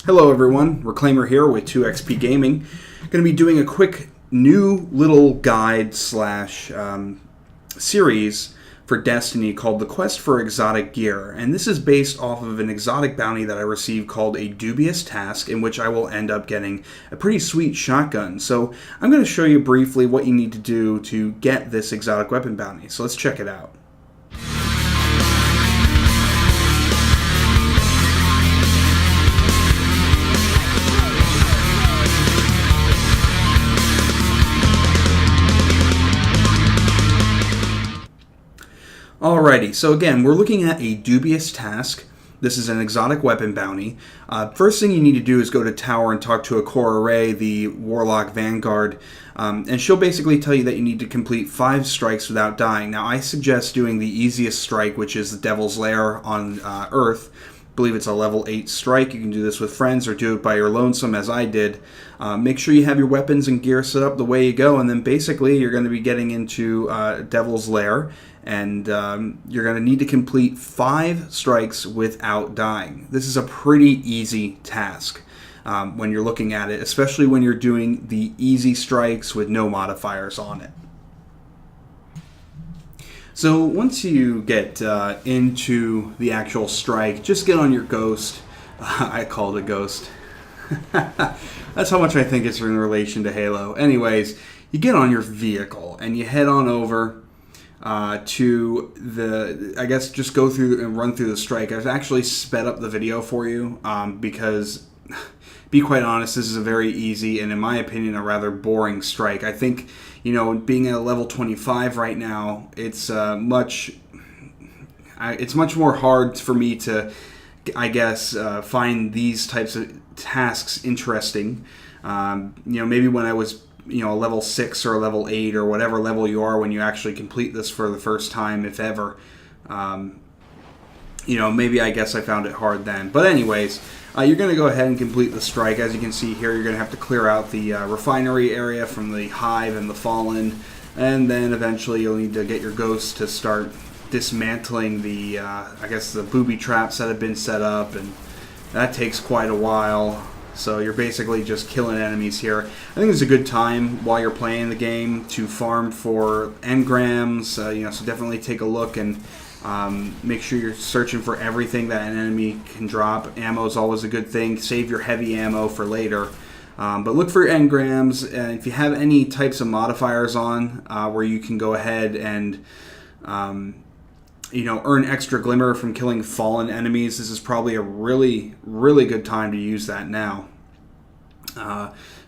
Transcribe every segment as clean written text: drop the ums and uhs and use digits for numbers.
Hello everyone, Reclaimer here with 2XP Gaming. Going to be doing a quick new little guide slash series for Destiny called The Quest for Exotic Gear. And this is based off of an exotic bounty that I received called a Dubious Task, in which I will end up getting a pretty sweet shotgun. So I'm going to show you briefly what you need to do to get this exotic weapon bounty. So let's check it out. Alrighty, so again, we're looking at a Dubious Task. This is an exotic weapon bounty. First thing you need to do is go to Tower and talk to a Core Array, the Warlock Vanguard, and she'll basically tell you that you need to complete 5 strikes without dying. Now, I suggest doing the easiest strike, which is the Devil's Lair on Earth. I believe it's a level 8 strike. You can do this with friends or do it by your lonesome, as I did. Make sure you have your weapons and gear set up the way you go, and then basically you're going to be getting into Devil's Lair, and you're going to need to complete 5 strikes without dying. This is a pretty easy task when you're looking at it, especially when you're doing the easy strikes with no modifiers on it. So once you get into the actual strike, just get on your ghost. I called it a ghost. That's how much I think it's in relation to Halo. Anyways, you get on your vehicle and you head on over to the, I guess, just go through and run through the strike. I've actually sped up the video for you because, be quite honest, this is a very easy and, in my opinion, a rather boring strike. I think, you know, being at a level 25 right now, it's much more hard for me to, I guess, find these types of tasks interesting. You know, maybe when I was, you know, a level 6 or a level 8 or whatever level you are when you actually complete this for the first time, if ever. You know, maybe I guess I found it hard then. But anyways, you're going to go ahead and complete the strike. As you can see here, you're going to have to clear out the refinery area from the Hive and the Fallen. And then eventually you'll need to get your ghost to start dismantling the, I guess, the booby traps that have been set up. And that takes quite a while. So you're basically just killing enemies here. I think it's a good time while you're playing the game to farm for engrams. You know, so definitely take a look and make sure you're searching for everything that an enemy can drop. Ammo is always a good thing. Save your heavy ammo for later. But look for engrams. And if you have any types of modifiers on where you can go ahead and you know, earn extra glimmer from killing fallen enemies, this is probably a really, really good time to use that now.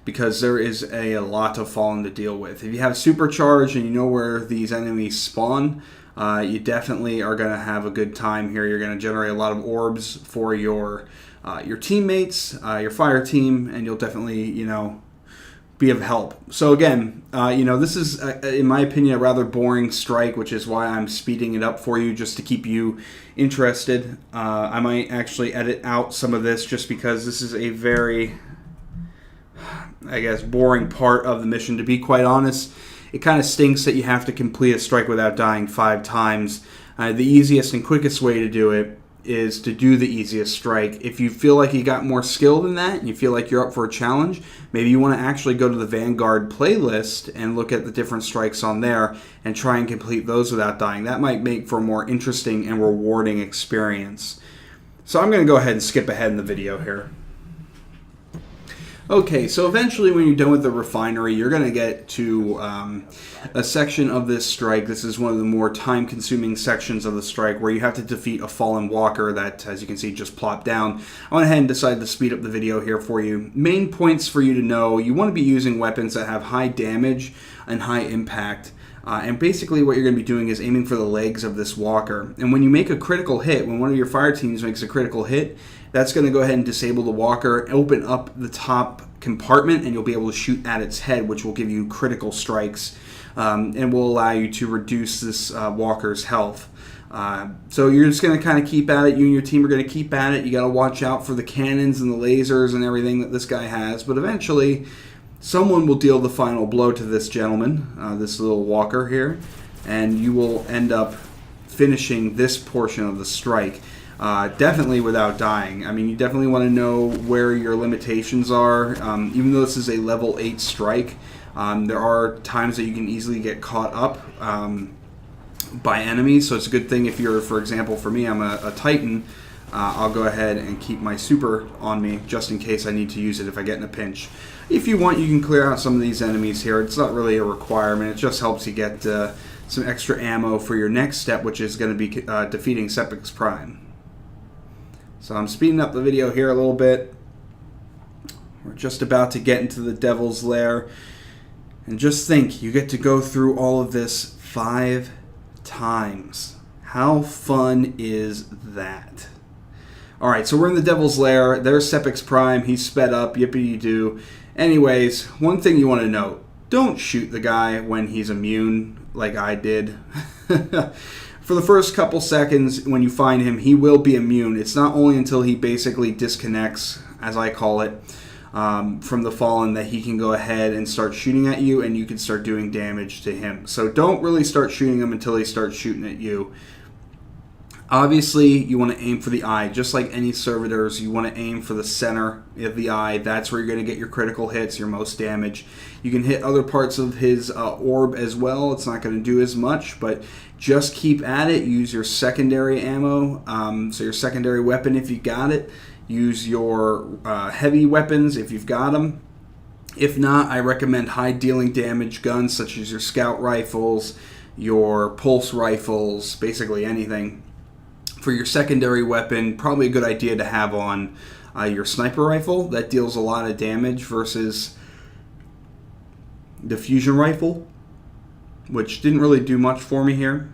Because there is a lot of fallen to deal with. If you have supercharge and you know where these enemies spawn, you definitely are going to have a good time here. You're going to generate a lot of orbs for your teammates, your fire team, and you'll definitely, you know, be of help. So again, you know, this is, in my opinion, a rather boring strike, which is why I'm speeding it up for you, just to keep you interested. I might actually edit out some of this just because this is a very, I guess, boring part of the mission. To be quite honest, it kind of stinks that you have to complete a strike without dying 5 times. The easiest and quickest way to do it is to do the easiest strike. If you feel like you got more skill than that and you feel like you're up for a challenge, maybe you want to actually go to the Vanguard playlist and look at the different strikes on there and try and complete those without dying. That might make for a more interesting and rewarding experience. So I'm going to go ahead and skip ahead in the video here. Okay, so eventually when you're done with the refinery, you're going to get to a section of this strike. This is one of the more time-consuming sections of the strike where you have to defeat a fallen walker that, as you can see, just plopped down. I went ahead and decided to speed up the video here for you. Main points for you to know: you want to be using weapons that have high damage and high impact. And basically what you're going to be doing is aiming for the legs of this walker. And when you make a critical hit, when one of your fire teams makes a critical hit, that's going to go ahead and disable the walker, open up the top compartment, and you'll be able to shoot at its head, which will give you critical strikes and will allow you to reduce this walker's health. So you're just going to kind of keep at it. You and your team are going to keep at it. You got to watch out for the cannons and the lasers and everything that this guy has. But eventually, someone will deal the final blow to this gentleman, this little walker here, and you will end up finishing this portion of the strike. definitely without dying. I mean, you definitely want to know where your limitations are. Even though this is a level 8 strike, there are times that you can easily get caught up by enemies, so it's a good thing if you're, for example, for me, I'm a Titan. I'll go ahead and keep my super on me just in case I need to use it if I get in a pinch. If you want, you can clear out some of these enemies here. It's not really a requirement. It just helps you get some extra ammo for your next step, which is going to be defeating Sepix Prime. So I'm speeding up the video here a little bit. We're just about to get into the Devil's Lair. And just think, you get to go through all of this 5 times. How fun is that? Alright, so we're in the Devil's Lair. There's Sepix Prime. He's sped up. Yippee-doo. Anyways, one thing you want to note. Don't shoot the guy when he's immune, like I did. For the first couple seconds when you find him, he will be immune. It's not only until he basically disconnects, as I call it, from the Fallen that he can go ahead and start shooting at you, and you can start doing damage to him. So don't really start shooting him until he starts shooting at you. Obviously, you want to aim for the eye. Just like any servitors, you want to aim for the center of the eye. That's where you're going to get your critical hits, your most damage. You can hit other parts of his orb as well. It's not going to do as much, but just keep at it. Use your secondary ammo, so your secondary weapon if you got it. Use your heavy weapons if you've got them. If not, I recommend high dealing damage guns such as your scout rifles, your pulse rifles, basically anything. For your secondary weapon, probably a good idea to have on your sniper rifle. That deals a lot of damage versus the fusion rifle, which didn't really do much for me here.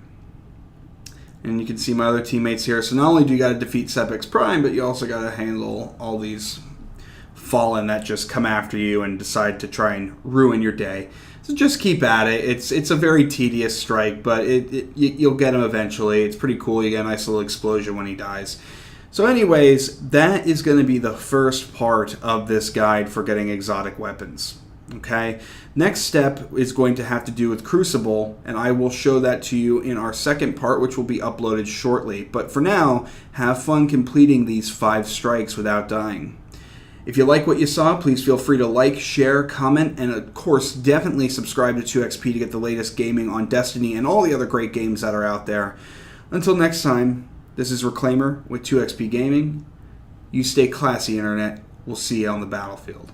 And you can see my other teammates here. So not only do you got to defeat Sepix Prime, but you also got to handle all these Fallen that just come after you and decide to try and ruin your day. So just keep at it. It's a very tedious strike, but you'll get him eventually. It's pretty cool. You get a nice little explosion when he dies. So anyways, that is going to be the first part of this guide for getting exotic weapons. Okay, next step is going to have to do with Crucible, and I will show that to you in our second part, which will be uploaded shortly. But for now, have fun completing these 5 strikes without dying. If you like what you saw, please feel free to like, share, comment, and of course, definitely subscribe to 2XP to get the latest gaming on Destiny and all the other great games that are out there. Until next time, this is Reclaimer with 2XP Gaming. You stay classy, Internet. We'll see you on the battlefield.